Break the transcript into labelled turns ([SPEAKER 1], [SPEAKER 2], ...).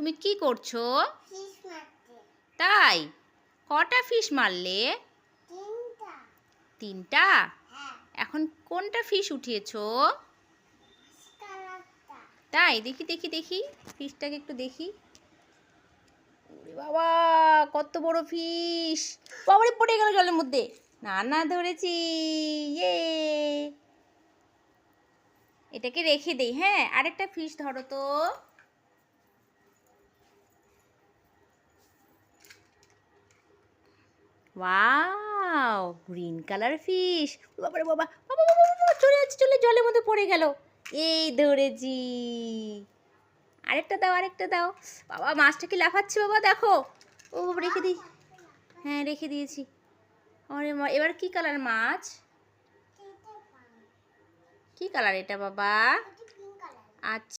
[SPEAKER 1] তুমি কি করছো? তাই? কটা ফিশ মারলে? তিনটা। এখন কোনটা ফিশ উঠিয়েছো? তাই? দেখি দেখি দেখি, ফিশটাকে একটু দেখি। ওরে বাবা, কত বড় ফিশ! বাবারে, পড়ে গেল জলের মধ্যে। না না, ধরেছি। ইয়ে! এটাকে রেখে দেই। হ্যাঁ, আরেকটা ফিশ ধরো তো। Wow, green colour fish. বাবারে বাবা, বাবা বাবা বাবা, চলে যাচ্ছে, চলে জলের মধ্যে পড়ে গেল। এই ধরেছি। আরেকটা দাও, আরেকটা দাও। বাবা, মাছটা কি লাফাচ্ছে বাবা, দেখো। ও বাবা, রেখে দিই। হ্যাঁ, রেখে দিয়েছি। আরে মা, এবার কি কালার মাছ? কি কালার এটা বাবা? আচ্ছা।